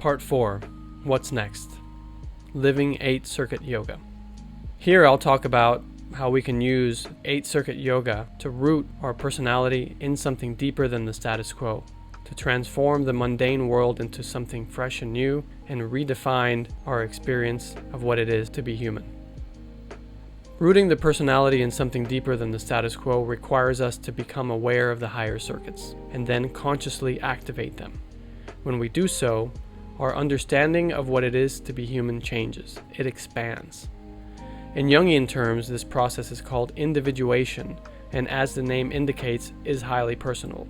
Part 4. What's next? Living 8-circuit yoga. Here I'll talk about how we can use 8-circuit yoga to root our personality in something deeper than the status quo, to transform the mundane world into something fresh and new, and redefine our experience of what it is to be human. Rooting the personality in something deeper than the status quo requires us to become aware of the higher circuits, and then consciously activate them. When we do so, our understanding of what it is to be human changes. It expands. In Jungian terms, this process is called individuation, and as the name indicates, is highly personal.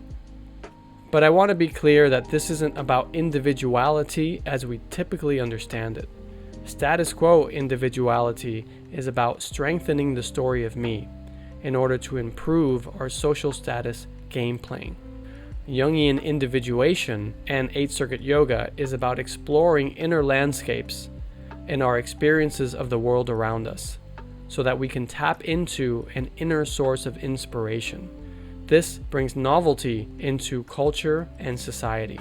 But I want to be clear that this isn't about individuality as we typically understand it. Status quo individuality is about strengthening the story of me in order to improve our social status game playing. Jungian individuation and 8-circuit yoga is about exploring inner landscapes in our experiences of the world around us, so that we can tap into an inner source of inspiration. This brings novelty into culture and society.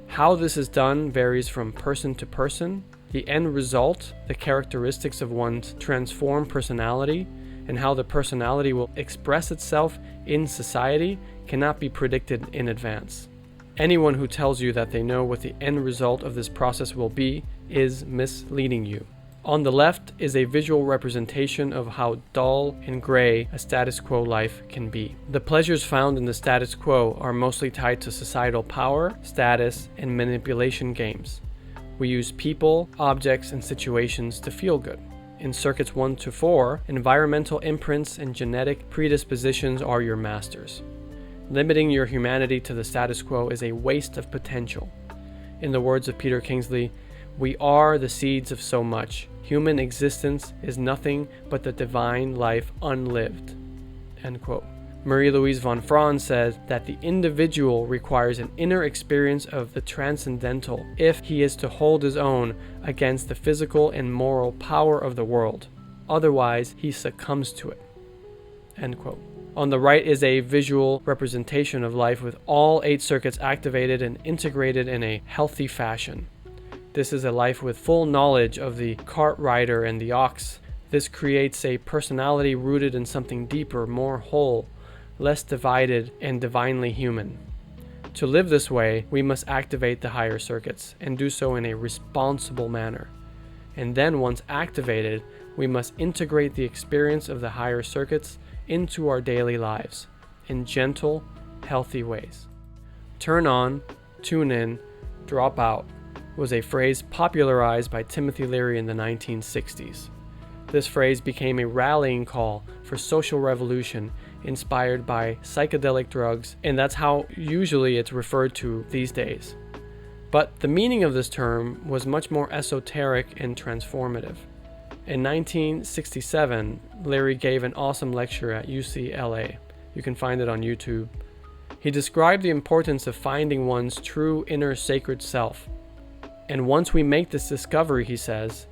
How this is done varies from person to person. The end result, the characteristics of one's transformed personality, and how the personality will express itself in society cannot be predicted in advance. Anyone who tells you that they know what the end result of this process will be is misleading you. On the left is a visual representation of how dull and gray a status quo life can be. The pleasures found in the status quo are mostly tied to societal power, status, and manipulation games. We use people, objects, and situations to feel good. In circuits 1 to 4, environmental imprints and genetic predispositions are your masters. Limiting your humanity to the status quo is a waste of potential. In the words of Peter Kingsley, "We are the seeds of so much. Human existence is nothing but the divine life unlived." End quote. Marie-Louise von Franz says that the individual requires an inner experience of the transcendental if he is to hold his own against the physical and moral power of the world. Otherwise, he succumbs to it. End quote. On the right is a visual representation of life with all 8 circuits activated and integrated in a healthy fashion. This is a life with full knowledge of the cart rider and the ox. This creates a personality rooted in something deeper, more whole, less divided, and divinely human. To live this way, we must activate the higher circuits and do so in a responsible manner. And then once activated, we must integrate the experience of the higher circuits into our daily lives in gentle, healthy ways. Turn on, tune in, drop out was a phrase popularized by Timothy Leary in the 1960s. This phrase became a rallying call for social revolution inspired by psychedelic drugs, and that's how usually it's referred to these days. But the meaning of this term was much more esoteric and transformative. In 1967, Leary gave an awesome lecture at UCLA. You can find it on YouTube. He described the importance of finding one's true inner sacred self. And once we make this discovery, he says,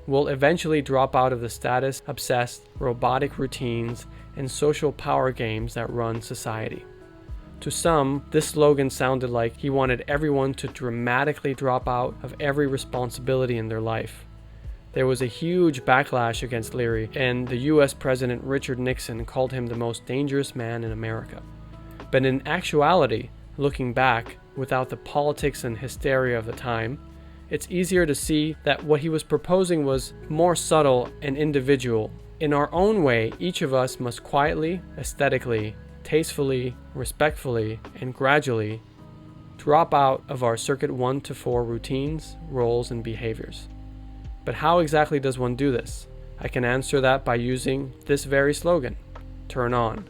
we'll eventually drop out of the status-obsessed, robotic routines and social power games that run society. To some, this slogan sounded like he wanted everyone to dramatically drop out of every responsibility in their life. There was a huge backlash against Leary, and the US President Richard Nixon called him the most dangerous man in America. But in actuality, looking back, without the politics and hysteria of the time, it's easier to see that what he was proposing was more subtle and individual. In our own way, each of us must quietly, aesthetically, tastefully, respectfully, and gradually drop out of our circuit 1 to 4 routines, roles, and behaviors. But how exactly does one do this? I can answer that by using this very slogan, turn on.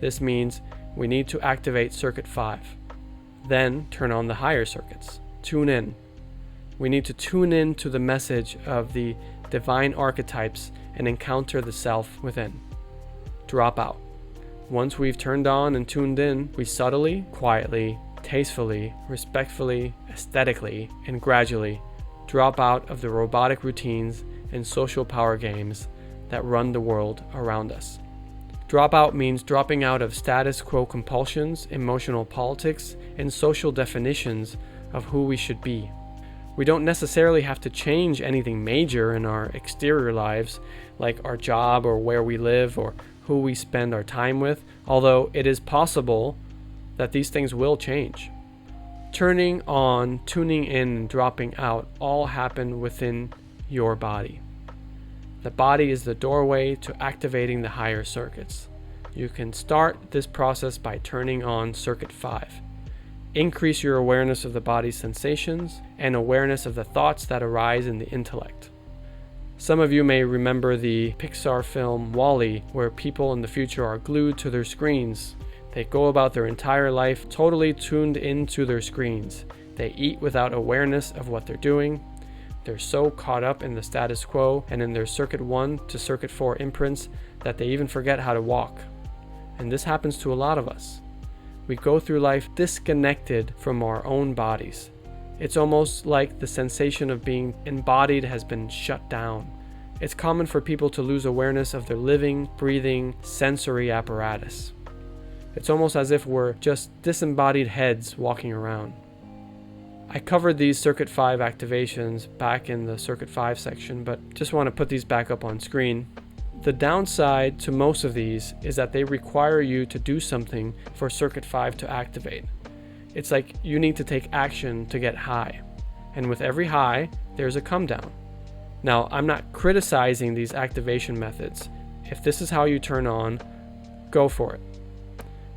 This means we need to activate circuit 5. Then turn on the higher circuits. Tune in. We need to tune in to the message of the divine archetypes and encounter the self within. Drop out. Once we've turned on and tuned in, we subtly, quietly, tastefully, respectfully, aesthetically, and gradually drop out of the robotic routines and social power games that run the world around us. Drop out means dropping out of status quo compulsions, emotional politics, and social definitions of who we should be. We don't necessarily have to change anything major in our exterior lives, like our job or where we live or who we spend our time with, although it is possible that these things will change. Turning on, tuning in, and dropping out all happen within your body. The body is the doorway to activating the higher circuits. You can start this process by turning on Circuit 5. Increase your awareness of the body's sensations and awareness of the thoughts that arise in the intellect. Some of you may remember the Pixar film WALL-E, where people in the future are glued to their screens. They go about their entire life totally tuned into their screens. They eat without awareness of what they're doing. They're so caught up in the status quo and in their Circuit 1 to Circuit 4 imprints that they even forget how to walk. And this happens to a lot of us. We go through life disconnected from our own bodies. It's almost like the sensation of being embodied has been shut down. It's common for people to lose awareness of their living, breathing, sensory apparatus. It's almost as if we're just disembodied heads walking around. I covered these Circuit 5 activations back in the Circuit 5 section, but just want to put these back up on screen. The downside to most of these is that they require you to do something for Circuit 5 to activate. It's like you need to take action to get high. And with every high, there's a come down. Now, I'm not criticizing these activation methods. If this is how you turn on, go for it.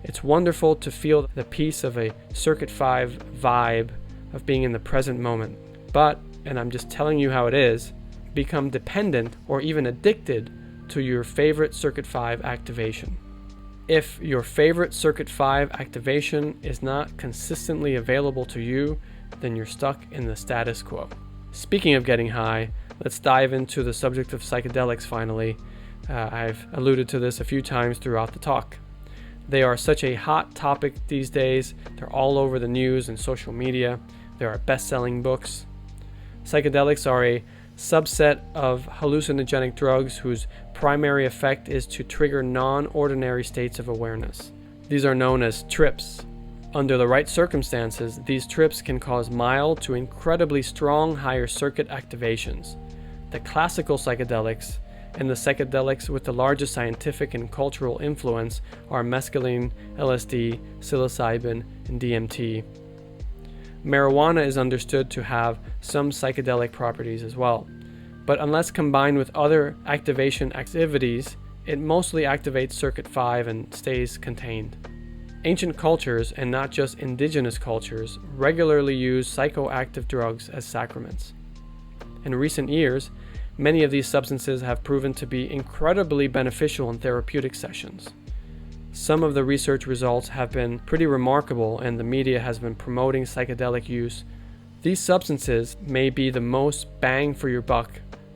It's wonderful to feel the peace of a Circuit 5 vibe of being in the present moment. But, and I'm just telling you how it is, become dependent or even addicted to your favorite Circuit 5 activation. If your favorite Circuit 5 activation is not consistently available to you, then you're stuck in the status quo. Speaking of getting high, let's dive into the subject of psychedelics finally. I've alluded to this a few times throughout the talk. They are such a hot topic these days. They're all over the news and social media. There are best-selling books. Psychedelics are a subset of hallucinogenic drugs whose primary effect is to trigger non-ordinary states of awareness. These are known as trips. Under the right circumstances, these trips can cause mild to incredibly strong higher circuit activations. The classical psychedelics and the psychedelics with the largest scientific and cultural influence are mescaline, LSD, psilocybin, and DMT. Marijuana is understood to have some psychedelic properties as well, but unless combined with other activation activities, it mostly activates Circuit 5 and stays contained. Ancient cultures, and not just indigenous cultures, regularly use psychoactive drugs as sacraments. In recent years, many of these substances have proven to be incredibly beneficial in therapeutic sessions. Some of the research results have been pretty remarkable, and the media has been promoting psychedelic use. These substances may be the most bang for your buck,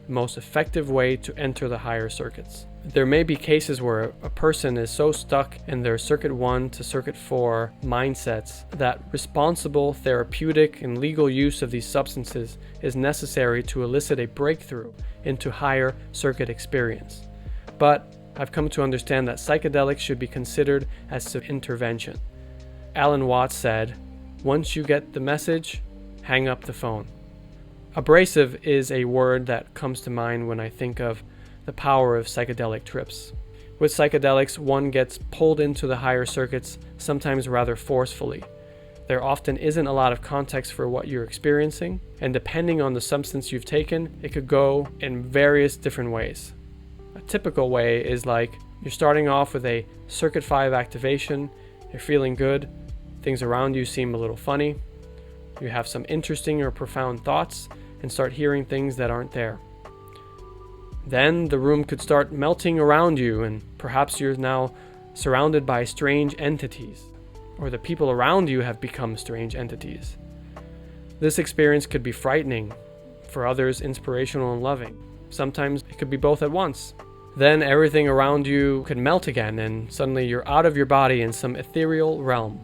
most effective way to enter the higher circuits. There may be cases where a person is so stuck in their Circuit 1 to Circuit 4 mindsets that responsible therapeutic and legal use of these substances is necessary to elicit a breakthrough into higher circuit experience. But I've come to understand that psychedelics should be considered as an intervention. Alan Watts said, "Once you get the message, hang up the phone." Abrasive is a word that comes to mind when I think of the power of psychedelic trips. With psychedelics, one gets pulled into the higher circuits, sometimes rather forcefully. There often isn't a lot of context for what you're experiencing, and depending on the substance you've taken, it could go in various different ways. A typical way is like you're starting off with a Circuit 5 activation, you're feeling good, things around you seem a little funny, you have some interesting or profound thoughts, and start hearing things that aren't there. Then the room could start melting around you, and perhaps you're now surrounded by strange entities, or the people around you have become strange entities. This experience could be frightening, for others inspirational and loving. Sometimes it could be both at once. Then everything around you could melt again, and suddenly you're out of your body in some ethereal realm.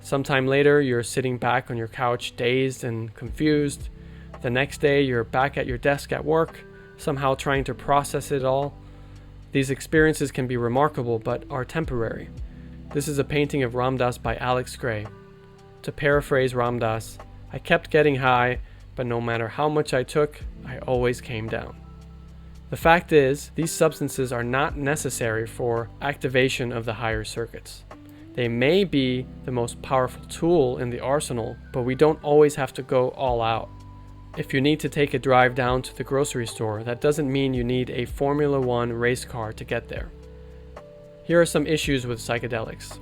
Sometime later, you're sitting back on your couch, dazed and confused. The next day, you're back at your desk at work, somehow trying to process it all. These experiences can be remarkable, but are temporary. This is a painting of Ram Dass by Alex Gray. To paraphrase Ram Dass, "I kept getting high, but no matter how much I took, I always came down. The fact is, these substances are not necessary for activation of the higher circuits. They may be the most powerful tool in the arsenal, but we don't always have to go all out. If you need to take a drive down to the grocery store, that doesn't mean you need a Formula One race car to get there. Here are some issues with psychedelics.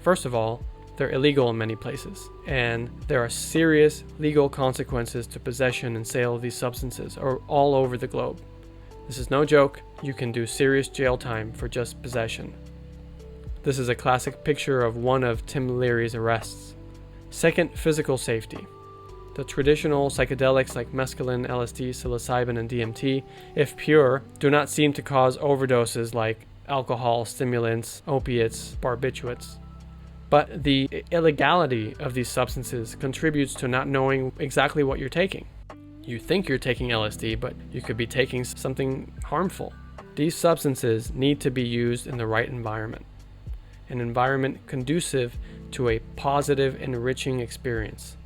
First of all, they're illegal in many places, and there are serious legal consequences to possession and sale of these substances all over the globe. This is no joke. You can do serious jail time for just possession. This is a classic picture of one of Tim Leary's arrests. Second, physical safety. The traditional psychedelics like mescaline, LSD, psilocybin, and DMT, if pure, do not seem to cause overdoses like alcohol, stimulants, opiates, barbiturates. But the illegality of these substances contributes to not knowing exactly what you're taking. You think you're taking LSD, but you could be taking something harmful. These substances need to be used in the right environment, an environment conducive to a positive, enriching experience.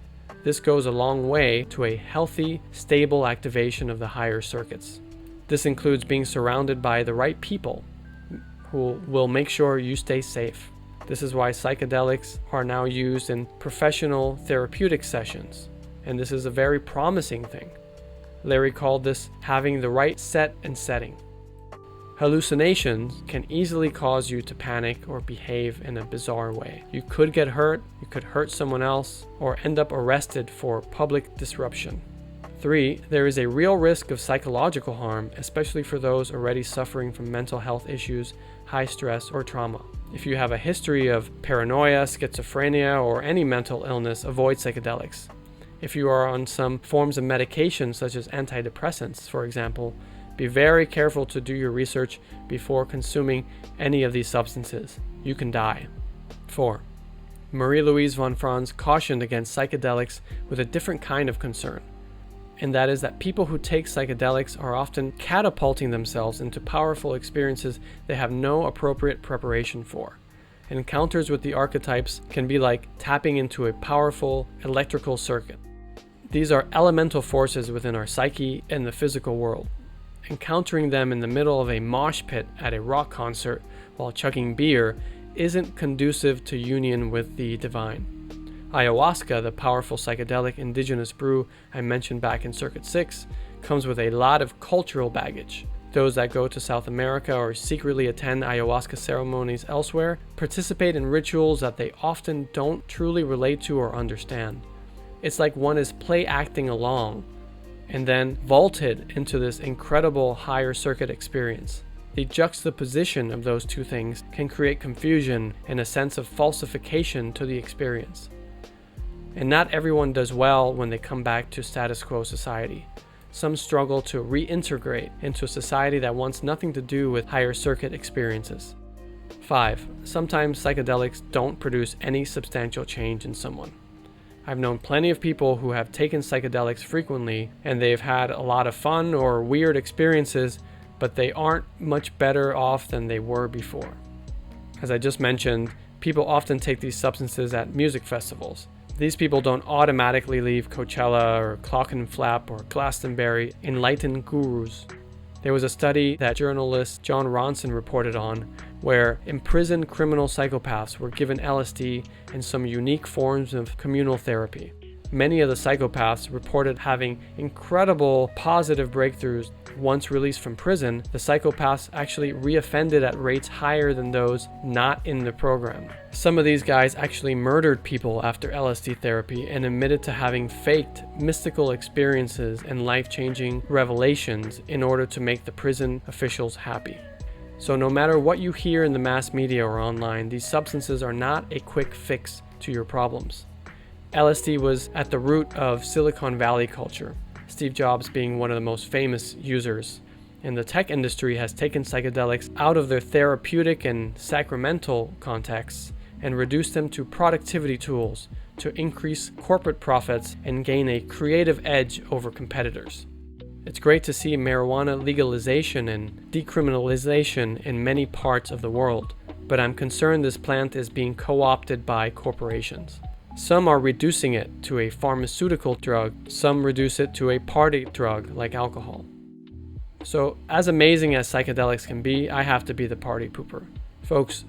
This goes a long way to a healthy, stable activation of the higher circuits. This includes being surrounded by the right people who will make sure you stay safe. This is why psychedelics are now used in professional therapeutic sessions, and this is a very promising thing. Leary called this having the right set and setting. Hallucinations can easily cause you to panic or behave in a bizarre way. You could get hurt, you could hurt someone else, or end up arrested for public disruption. 3. There is a real risk of psychological harm, especially for those already suffering from mental health issues, high stress, or trauma. If you have a history of paranoia, schizophrenia, or any mental illness, avoid psychedelics. If you are on some forms of medication, such as antidepressants, for example, be very careful to do your research before consuming any of these substances. You can die. 4. Marie-Louise von Franz cautioned against psychedelics with a different kind of concern, and that is that people who take psychedelics are often catapulting themselves into powerful experiences they have no appropriate preparation for. Encounters with the archetypes can be like tapping into a powerful electrical circuit. These are elemental forces within our psyche and the physical world. Encountering them in the middle of a mosh pit at a rock concert while chugging beer isn't conducive to union with the divine. Ayahuasca, the powerful psychedelic indigenous brew I mentioned back in Circuit 6, comes with a lot of cultural baggage. Those that go to South America or secretly attend ayahuasca ceremonies elsewhere participate in rituals that they often don't truly relate to or understand. It's like one is play acting along and then vaulted into this incredible higher circuit experience. The juxtaposition of those two things can create confusion and a sense of falsification to the experience. And not everyone does well when they come back to status quo society. Some struggle to reintegrate into a society that wants nothing to do with higher circuit experiences. 5. Sometimes psychedelics don't produce any substantial change in someone. I've known plenty of people who have taken psychedelics frequently and they've had a lot of fun or weird experiences, but they aren't much better off than they were before. As I just mentioned, people often take these substances at music festivals. These people don't automatically leave Coachella or Clockenflap or Glastonbury enlightened gurus. There was a study that journalist John Ronson reported on where imprisoned criminal psychopaths were given LSD and some unique forms of communal therapy. Many of the psychopaths reported having incredible positive breakthroughs. Once released from prison, the psychopaths actually reoffended at rates higher than those not in the program. Some of these guys actually murdered people after LSD therapy and admitted to having faked mystical experiences and life-changing revelations in order to make the prison officials happy. So no matter what you hear in the mass media or online, these substances are not a quick fix to your problems. LSD was at the root of Silicon Valley culture, Steve Jobs being one of the most famous users. And the tech industry has taken psychedelics out of their therapeutic and sacramental contexts and reduced them to productivity tools to increase corporate profits and gain a creative edge over competitors. It's great to see marijuana legalization and decriminalization in many parts of the world, but I'm concerned this plant is being co-opted by corporations. Some are reducing it to a pharmaceutical drug, some reduce it to a party drug like alcohol. So, as amazing as psychedelics can be, I have to be the party pooper. Folks,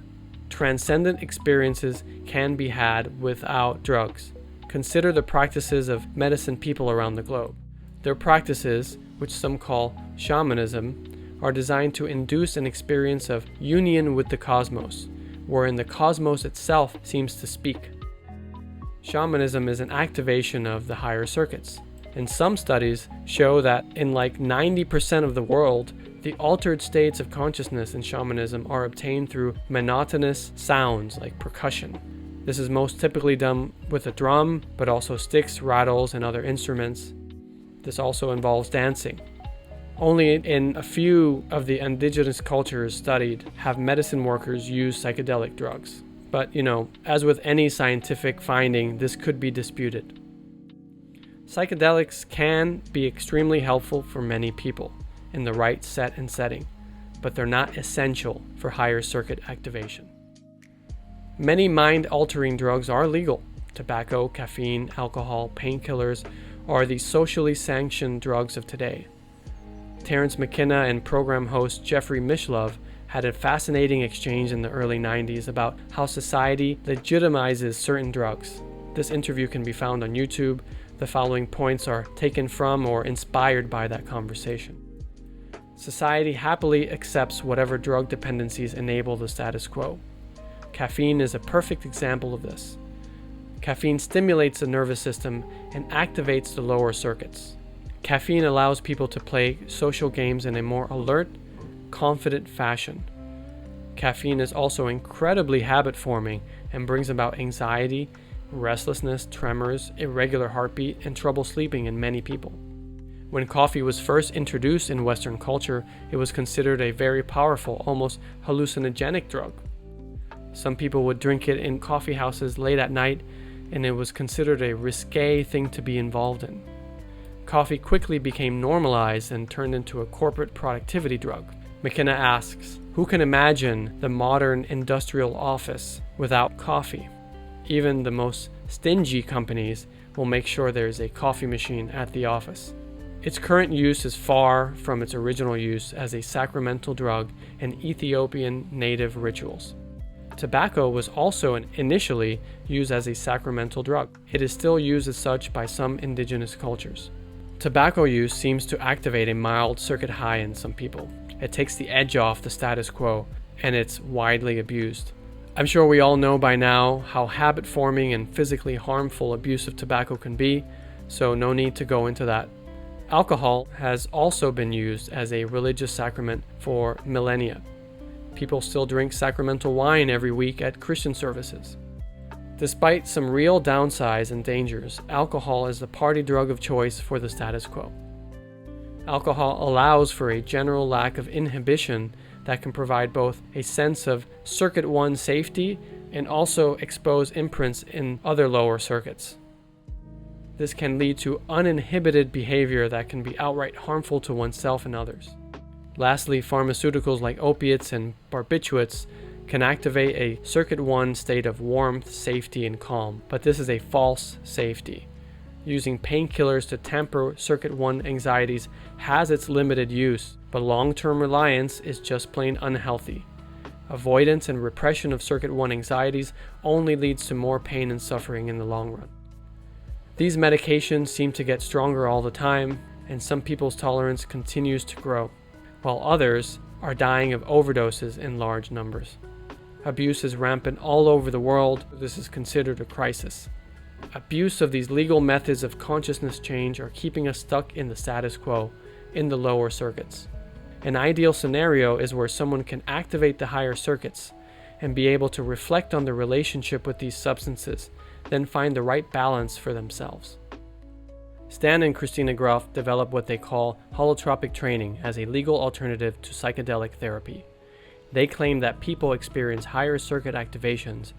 transcendent experiences can be had without drugs. Consider the practices of medicine people around the globe. Their practices, which some call shamanism, are designed to induce an experience of union with the cosmos, wherein the cosmos itself seems to speak. Shamanism is an activation of the higher circuits, and some studies show that in like 90% of the world, the altered states of consciousness in shamanism are obtained through monotonous sounds like percussion. This is most typically done with a drum, but also sticks, rattles, and other instruments. This also involves dancing. Only in a few of the indigenous cultures studied have medicine workers use psychedelic drugs. But, as with any scientific finding, this could be disputed. Psychedelics can be extremely helpful for many people in the right set and setting, but they're not essential for higher circuit activation. Many mind-altering drugs are legal. Tobacco, caffeine, alcohol, painkillers are the socially sanctioned drugs of today. Terence McKenna and program host Jeffrey Mishlove had a fascinating exchange in the early 90s about how society legitimizes certain drugs. This interview can be found on YouTube. The following points are taken from or inspired by that conversation. Society happily accepts whatever drug dependencies enable the status quo. Caffeine is a perfect example of this. Caffeine stimulates the nervous system and activates the lower circuits. Caffeine allows people to play social games in a more alert, confident fashion. Caffeine is also incredibly habit-forming and brings about anxiety, restlessness, tremors, irregular heartbeat, and trouble sleeping in many people. When coffee was first introduced in Western culture, it was considered a very powerful, almost hallucinogenic drug. Some people would drink it in coffee houses late at night, and it was considered a risque thing to be involved in. Coffee quickly became normalized and turned into a corporate productivity drug. McKenna asks, who can imagine the modern industrial office without coffee? Even the most stingy companies will make sure there is a coffee machine at the office. Its current use is far from its original use as a sacramental drug in Ethiopian native rituals. Tobacco was also initially used as a sacramental drug. It is still used as such by some indigenous cultures. Tobacco use seems to activate a mild circuit high in some people. It takes the edge off the status quo, and it's widely abused. I'm sure we all know by now how habit-forming and physically harmful abuse of tobacco can be, so no need to go into that. Alcohol has also been used as a religious sacrament for millennia. People still drink sacramental wine every week at Christian services. Despite some real downsides and dangers, alcohol is the party drug of choice for the status quo. Alcohol allows for a general lack of inhibition that can provide both a sense of circuit 1 safety and also expose imprints in other lower circuits. This can lead to uninhibited behavior that can be outright harmful to oneself and others. Lastly, pharmaceuticals like opiates and barbiturates can activate a circuit 1 state of warmth, safety, and calm, but this is a false safety. Using painkillers to temper circuit 1 anxieties has its limited use, but long-term reliance is just plain unhealthy. Avoidance and repression of circuit 1 anxieties only leads to more pain and suffering in the long run. These medications seem to get stronger all the time, and some people's tolerance continues to grow, while others are dying of overdoses in large numbers. Abuse is rampant all over the world. This is considered a crisis. Abuse of these legal methods of consciousness change are keeping us stuck in the status quo, in the lower circuits. An ideal scenario is where someone can activate the higher circuits and be able to reflect on the relationship with these substances, then find the right balance for themselves. Stan and Christina Groff developed what they call holotropic training as a legal alternative to psychedelic therapy. They claim that people experience higher circuit activations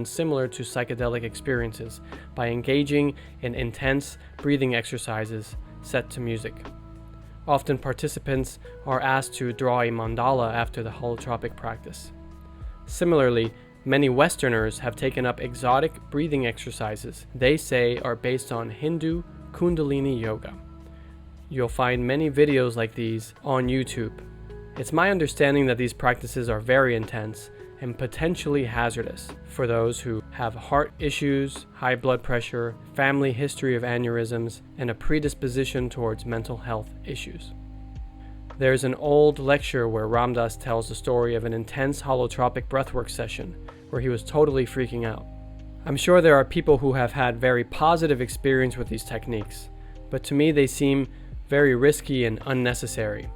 similar to psychedelic experiences, by engaging in intense breathing exercises set to music. Often participants are asked to draw a mandala after the holotropic practice. Similarly, Many Westerners have taken up exotic breathing exercises they say are based on Hindu Kundalini yoga. You'll find many videos like these on YouTube. It's my understanding that these practices are very intense and potentially hazardous for those who have heart issues, high blood pressure, family history of aneurysms, and a predisposition towards mental health issues. There's an old lecture where Ram Dass tells the story of an intense holotropic breathwork session where he was totally freaking out. I'm sure there are people who have had very positive experience with these techniques, but to me they seem very risky and unnecessary.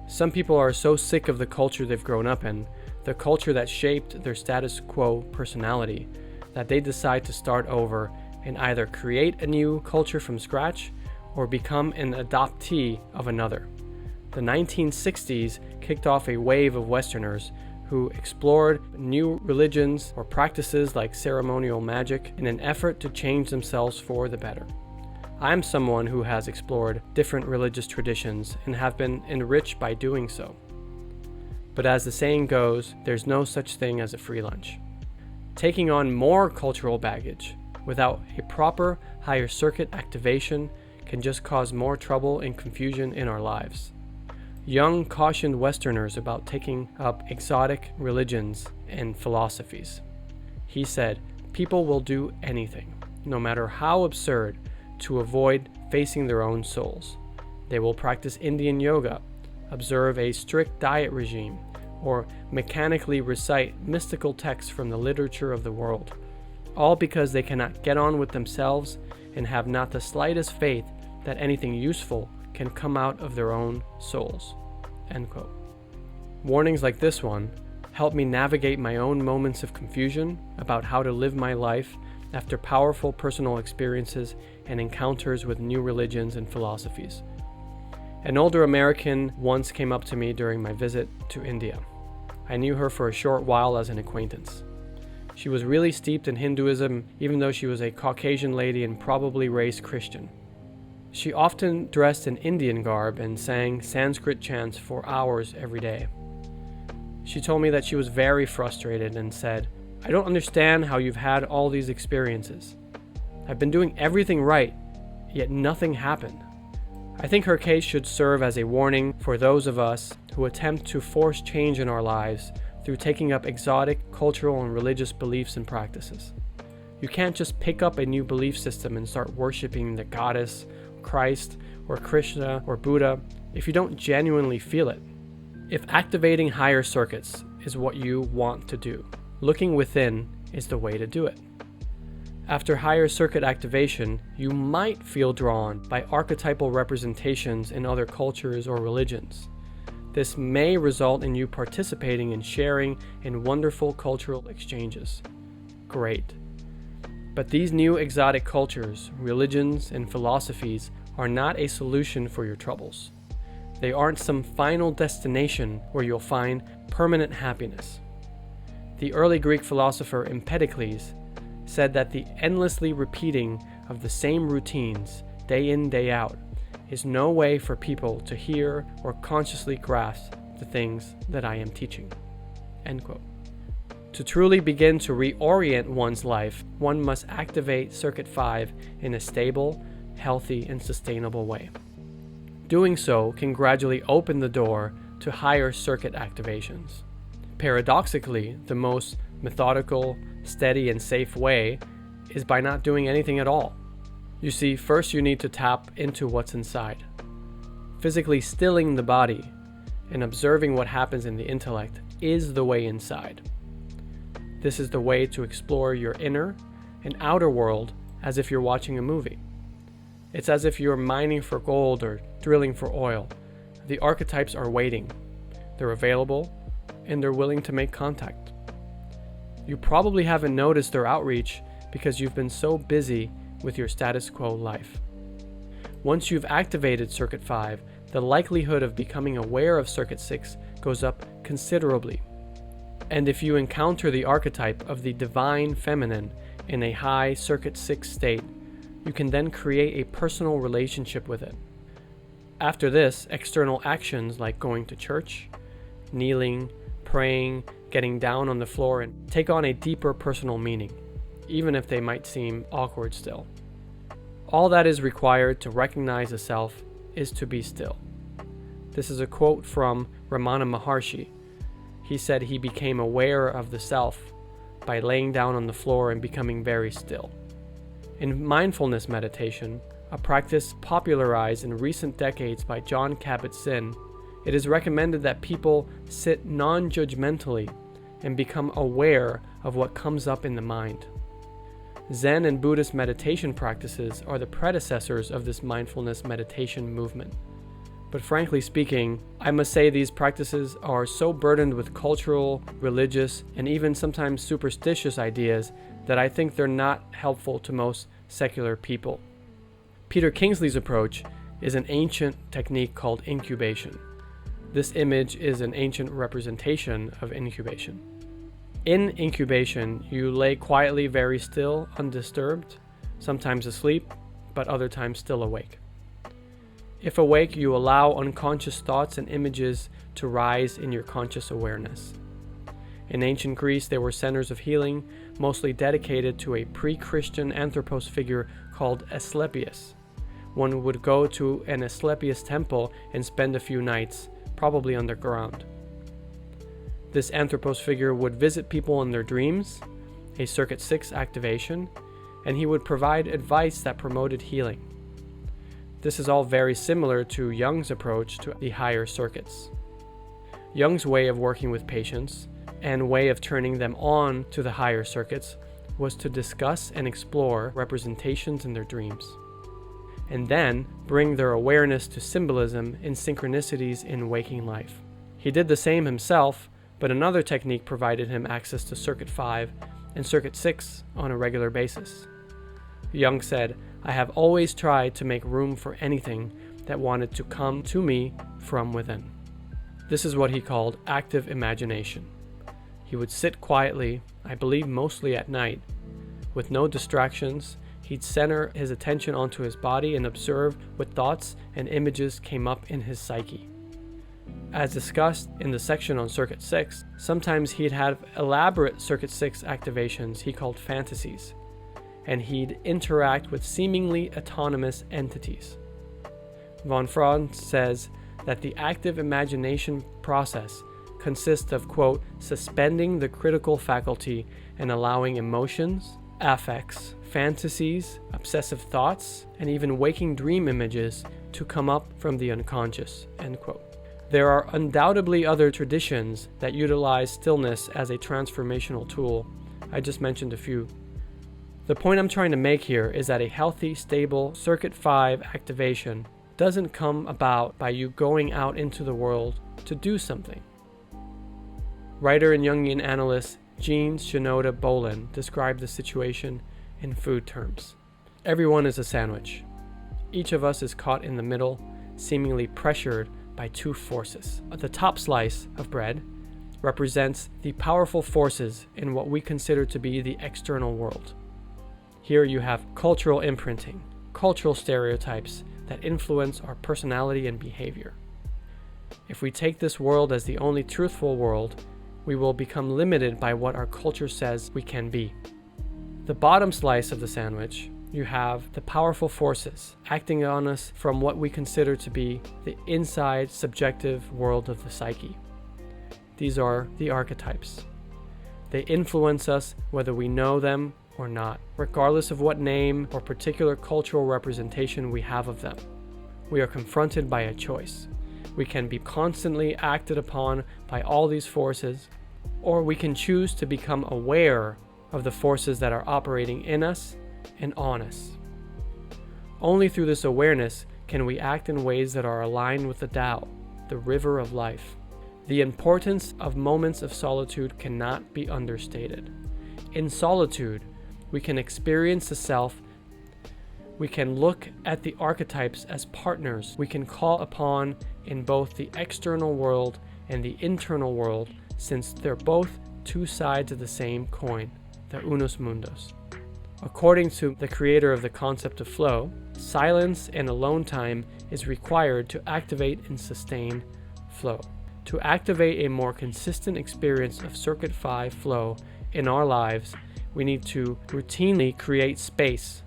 Some people are so sick of the culture they've grown up in, the culture that shaped their status quo personality, that they decide to start over and either create a new culture from scratch or become an adoptee of another. The 1960s kicked off a wave of Westerners who explored new religions or practices like ceremonial magic in an effort to change themselves for the better. I'm someone who has explored different religious traditions and have been enriched by doing so. But as the saying goes, there's no such thing as a free lunch. Taking on more cultural baggage without a proper higher circuit activation can just cause more trouble and confusion in our lives. Jung cautioned Westerners about taking up exotic religions and philosophies. He said, people will do anything, no matter how absurd, to avoid facing their own souls. They will practice Indian yoga, observe a strict diet regime, or mechanically recite mystical texts from the literature of the world, all because they cannot get on with themselves and have not the slightest faith that anything useful can come out of their own souls." End quote. Warnings like this one help me navigate my own moments of confusion about how to live my life after powerful personal experiences and encounters with new religions and philosophies. An older American once came up to me during my visit to India. I knew her for a short while as an acquaintance. She was really steeped in Hinduism, even though she was a Caucasian lady and probably raised Christian. She often dressed in Indian garb and sang Sanskrit chants for hours every day. She told me that she was very frustrated and said, "I don't understand how you've had all these experiences. I've been doing everything right, yet nothing happened." I think her case should serve as a warning for those of us who attempt to force change in our lives through taking up exotic cultural and religious beliefs and practices. You can't just pick up a new belief system and start worshiping the goddess, Christ, or Krishna, or Buddha if you don't genuinely feel it. If activating higher circuits is what you want to do, looking within is the way to do it. After higher circuit activation, you might feel drawn by archetypal representations in other cultures or religions. This may result in you participating and sharing in wonderful cultural exchanges. Great. But these new exotic cultures, religions, and philosophies are not a solution for your troubles. They aren't some final destination where you'll find permanent happiness. The early Greek philosopher Empedocles said that the endlessly repeating of the same routines, day in, day out, is no way for people to hear or consciously grasp the things that I am teaching. End quote. To truly begin to reorient one's life, one must activate Circuit 5 in a stable, healthy, and sustainable way. Doing so can gradually open the door to higher circuit activations. Paradoxically, the most methodical, steady, and safe way is by not doing anything at all. You see, first you need to tap into what's inside. Physically stilling the body and observing what happens in the intellect is the way inside. This is the way to explore your inner and outer world as if you're watching a movie. It's as if you're mining for gold or drilling for oil. The archetypes are waiting. They're available, and they're willing to make contact. You probably haven't noticed their outreach because you've been so busy with your status quo life. Once you've activated Circuit 5, the likelihood of becoming aware of Circuit 6 goes up considerably. And if you encounter the archetype of the divine feminine in a high Circuit 6 state, you can then create a personal relationship with it. After this, external actions like going to church, kneeling, praying, getting down on the floor, and take on a deeper personal meaning, even if they might seem awkward still. All that is required to recognize the self is to be still. This is a quote from Ramana Maharshi. He said he became aware of the self by laying down on the floor and becoming very still. In mindfulness meditation, a practice popularized in recent decades by Jon Kabat-Zinn, it is recommended that people sit non-judgmentally and become aware of what comes up in the mind. Zen and Buddhist meditation practices are the predecessors of this mindfulness meditation movement. But frankly speaking, I must say these practices are so burdened with cultural, religious, and even sometimes superstitious ideas that I think they're not helpful to most secular people. Peter Kingsley's approach is an ancient technique called incubation. This image is an ancient representation of incubation. In incubation, you lay quietly very still, undisturbed, sometimes asleep, but other times still awake. If awake, you allow unconscious thoughts and images to rise in your conscious awareness. In ancient Greece, there were centers of healing, mostly dedicated to a pre-Christian anthropos figure called Asclepius. One would go to an Asclepius temple and spend a few nights, probably underground. This anthropos figure would visit people in their dreams, a Circuit 6 activation, and he would provide advice that promoted healing. This is all very similar to Jung's approach to the higher circuits. Jung's way of working with patients and way of turning them on to the higher circuits was to discuss and explore representations in their dreams, and then bring their awareness to symbolism and synchronicities in waking life. He did the same himself, but another technique provided him access to Circuit 5 and Circuit 6 on a regular basis. Jung said, "I have always tried to make room for anything that wanted to come to me from within." This is what he called active imagination. He would sit quietly, I believe mostly at night, with no distractions. He'd center his attention onto his body and observe what thoughts and images came up in his psyche. As discussed in the section on Circuit 6, sometimes he'd have elaborate Circuit 6 activations he called fantasies, and he'd interact with seemingly autonomous entities. Von Franz says that the active imagination process consists of, quote, suspending the critical faculty and allowing emotions, affects, fantasies, obsessive thoughts, and even waking dream images to come up from the unconscious, end quote. There are undoubtedly other traditions that utilize stillness as a transformational tool. I just mentioned a few. The point I'm trying to make here is that a healthy, stable Circuit 5 activation doesn't come about by you going out into the world to do something. Writer and Jungian analyst Jean Shinoda Bolen described the situation in food terms. Everyone is a sandwich. Each of us is caught in the middle, seemingly pressured by two forces. The top slice of bread represents the powerful forces in what we consider to be the external world. Here you have cultural imprinting, cultural stereotypes that influence our personality and behavior. If we take this world as the only truthful world, we will become limited by what our culture says we can be. The bottom slice of the sandwich, you have the powerful forces acting on us from what we consider to be the inside subjective world of the psyche. These are the archetypes. They influence us whether we know them or not, regardless of what name or particular cultural representation we have of them. We are confronted by a choice. We can be constantly acted upon by all these forces, or we can choose to become aware of the forces that are operating in us and on us. Only through this awareness can we act in ways that are aligned with the Tao, the river of life. The importance of moments of solitude cannot be understated. In solitude, we can experience the self. We can look at the archetypes as partners we can call upon in both the external world and the internal world, since they're both two sides of the same coin, the unus mundus. According to the creator of the concept of flow, silence and alone time is required to activate and sustain flow. To activate a more consistent experience of Circuit 5 flow in our lives, we need to routinely create space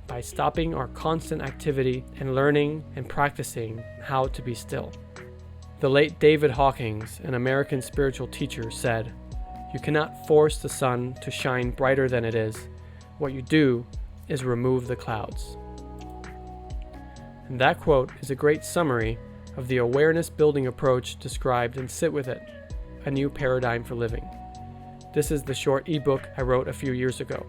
by stopping our constant activity and learning and practicing how to be still. The late David Hawkins, an American spiritual teacher, said, "You cannot force the sun to shine brighter than it is. What you do is remove the clouds." And that quote is a great summary of the awareness-building approach described in Sit With It, A New Paradigm for Living. This is the short ebook I wrote a few years ago.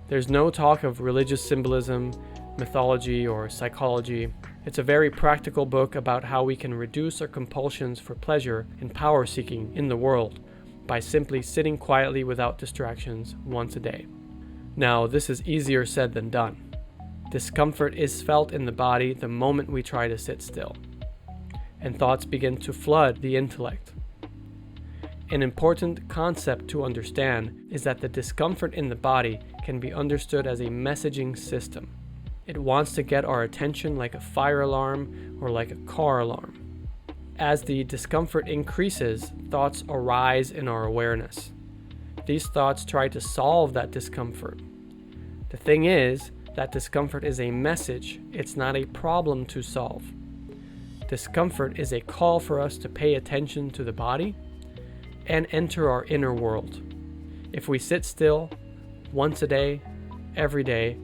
There's no talk of religious symbolism, mythology, or psychology. It's a very practical book about how we can reduce our compulsions for pleasure and power-seeking in the world by simply sitting quietly without distractions once a day. Now, this is easier said than done. Discomfort is felt in the body the moment we try to sit still, and thoughts begin to flood the intellect. An important concept to understand is that the discomfort in the body can be understood as a messaging system. It wants to get our attention like a fire alarm or like a car alarm. As the discomfort increases, thoughts arise in our awareness. These thoughts try to solve that discomfort. The thing is, that discomfort is a message, it's not a problem to solve. Discomfort is a call for us to pay attention to the body and enter our inner world. If we sit still, once a day, every day,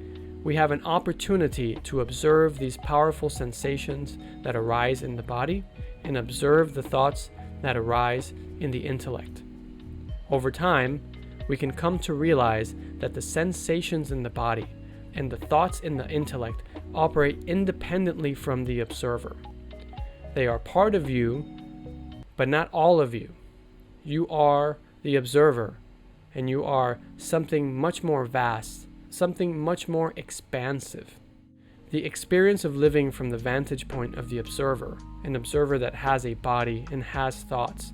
we have an opportunity to observe these powerful sensations that arise in the body and observe the thoughts that arise in the intellect. Over time, we can come to realize that the sensations in the body and the thoughts in the intellect operate independently from the observer. They are part of you, but not all of you. You are the observer, and you are something much more vast, something much more expansive. The experience of living from the vantage point of the observer, an observer that has a body and has thoughts,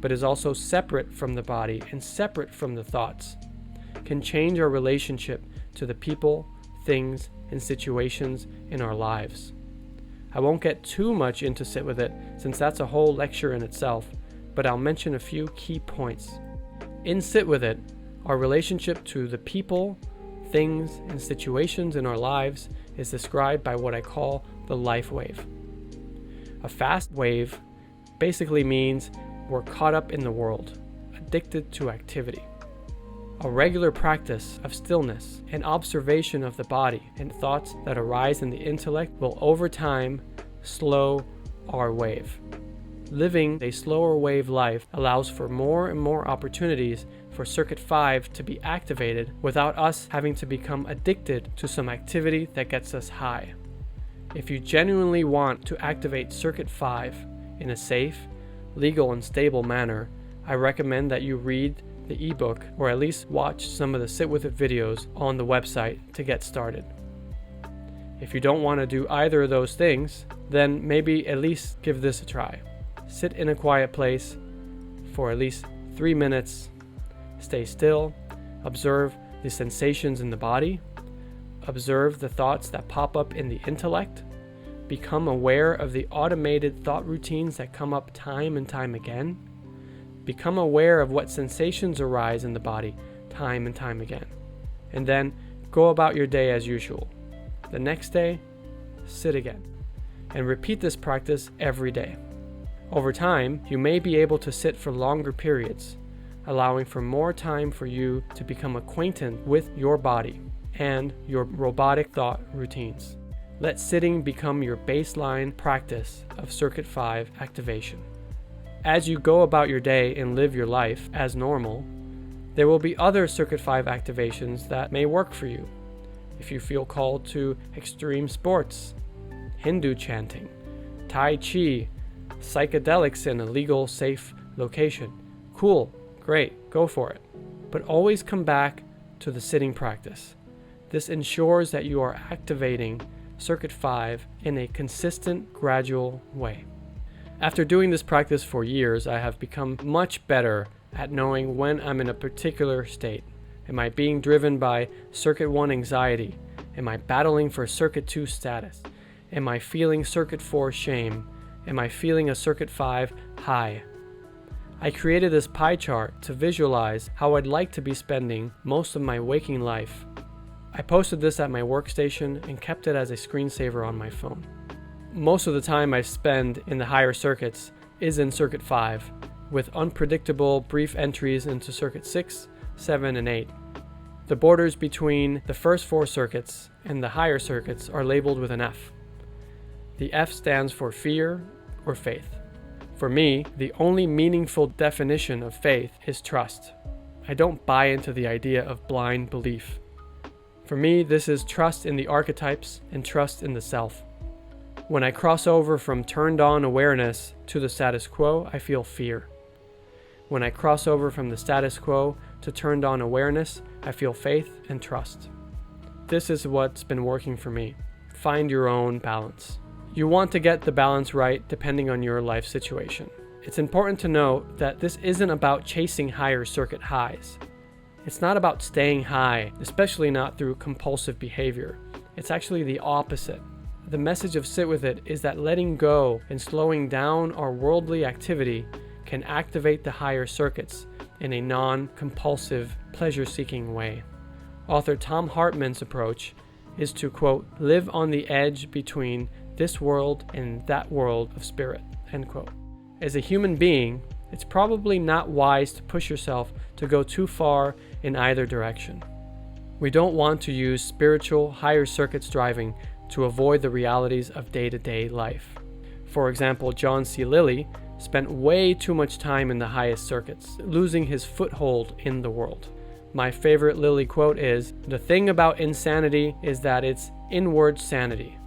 but is also separate from the body and separate from the thoughts, can change our relationship to the people, things, and situations in our lives. I won't get too much into Sit With It, since that's a whole lecture in itself, but I'll mention a few key points. In Sit With It, our relationship to the people, things, and situations in our lives is described by what I call the life wave. A fast wave basically means we're caught up in the world, addicted to activity. A regular practice of stillness and observation of the body and thoughts that arise in the intellect will over time slow our wave. Living a slower wave life allows for more and more opportunities for Circuit 5 to be activated without us having to become addicted to some activity that gets us high. If you genuinely want to activate Circuit 5 in a safe, legal, and stable manner, I recommend that you read the ebook or at least watch some of the Sit With It videos on the website to get started. If you don't want to do either of those things, then maybe at least give this a try. Sit in a quiet place for at least 3 minutes. Stay still. Observe the sensations in the body. Observe the thoughts that pop up in the intellect. Become aware of the automated thought routines that come up time and time again. Become aware of what sensations arise in the body time and time again. And then go about your day as usual. The next day, sit again. And repeat this practice every day. Over time, you may be able to sit for longer periods, allowing for more time for you to become acquainted with your body and your robotic thought routines. Let sitting become your baseline practice of Circuit 5 activation. As you go about your day and live your life as normal, there will be other Circuit 5 activations that may work for you. If you feel called to extreme sports, Hindu chanting, Tai Chi, psychedelics in a legal, safe location, cool, great, go for it. But always come back to the sitting practice. This ensures that you are activating Circuit 5 in a consistent, gradual way. After doing this practice for years, I have become much better at knowing when I'm in a particular state. Am I being driven by Circuit 1 anxiety? Am I battling for Circuit 2 status? Am I feeling Circuit 4 shame? am I feeling a circuit 5 high? I created this pie chart to visualize how I'd like to be spending most of my waking life. I posted this at my workstation and kept it as a screensaver on my phone. Most of the time I spend in the higher circuits is in circuit 5, with unpredictable brief entries into circuit 6, 7, and 8. The borders between the first 4 circuits and the higher circuits are labeled with an F. The F stands for fear or faith. For me, the only meaningful definition of faith is trust. I don't buy into the idea of blind belief. For me, this is trust in the archetypes and trust in the self. When I cross over from turned on awareness to the status quo, I feel fear. When I cross over from the status quo to turned on awareness, I feel faith and trust. This is what's been working for me. Find your own balance. You want to get the balance right depending on your life situation. It's important to note that this isn't about chasing higher circuit highs. It's not about staying high, especially not through compulsive behavior. It's actually the opposite. The message of Sit With It is that letting go and slowing down our worldly activity can activate the higher circuits in a non-compulsive, pleasure-seeking way. Author Tom Hartman's approach is to, quote, live on the edge between this world and that world of spirit, end quote. As a human being, it's probably not wise to push yourself to go too far in either direction. We don't want to use spiritual, higher circuits driving to avoid the realities of day-to-day life. For example, John C. Lilly spent way too much time in the highest circuits, losing his foothold in the world. My favorite Lilly quote is, "The thing about insanity is that it's inward sanity.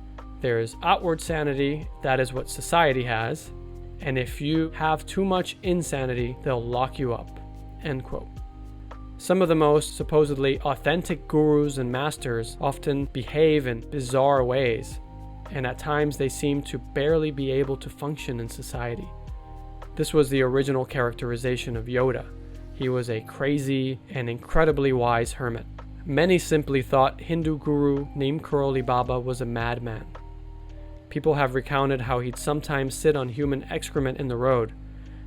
There is outward sanity, that is what society has, and if you have too much insanity, they'll lock you up," end quote. Some of the most supposedly authentic gurus and masters often behave in bizarre ways, and at times they seem to barely be able to function in society. This was the original characterization of Yoda. He was a crazy and incredibly wise hermit. Many simply thought Hindu guru named Karoli Baba was a madman. People have recounted how he'd sometimes sit on human excrement in the road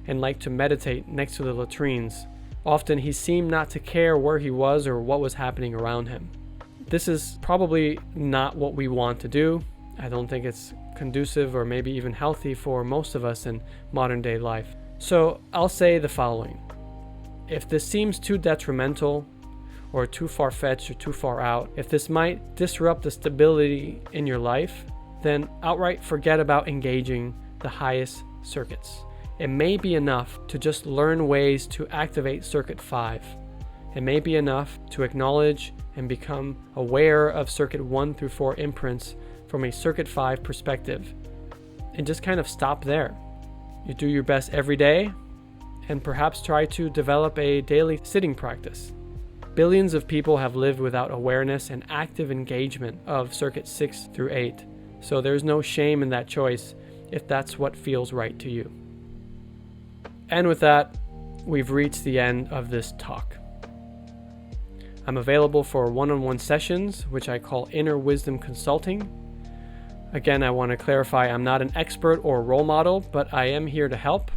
and like to meditate next to the latrines. Often he seemed not to care where he was or what was happening around him. This is probably not what we want to do. I don't think it's conducive or maybe even healthy for most of us in modern day life. So I'll say the following. If this seems too detrimental or too far-fetched or too far out, if this might disrupt the stability in your life, then outright forget about engaging the highest circuits. It may be enough to just learn ways to activate circuit 5. It may be enough to acknowledge and become aware of circuit 1 through 4 imprints from a circuit 5 perspective, and just kind of stop there. You do your best every day, and perhaps try to develop a daily sitting practice. Billions of people have lived without awareness and active engagement of circuit 6 through 8, so there's no shame in that choice if that's what feels right to you. And with that, we've reached the end of this talk. I'm available for one-on-one sessions, which I call Inner Wisdom Consulting. Again, I want to clarify I'm not an expert or role model, but I am here to help.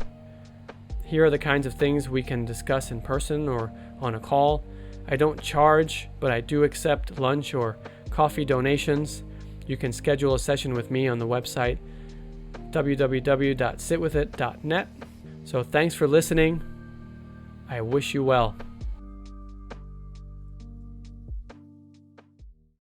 Here are the kinds of things we can discuss in person or on a call. I don't charge, but I do accept lunch or coffee donations. You can schedule a session with me on the website www.sitwithit.net. So thanks for listening. I wish you well.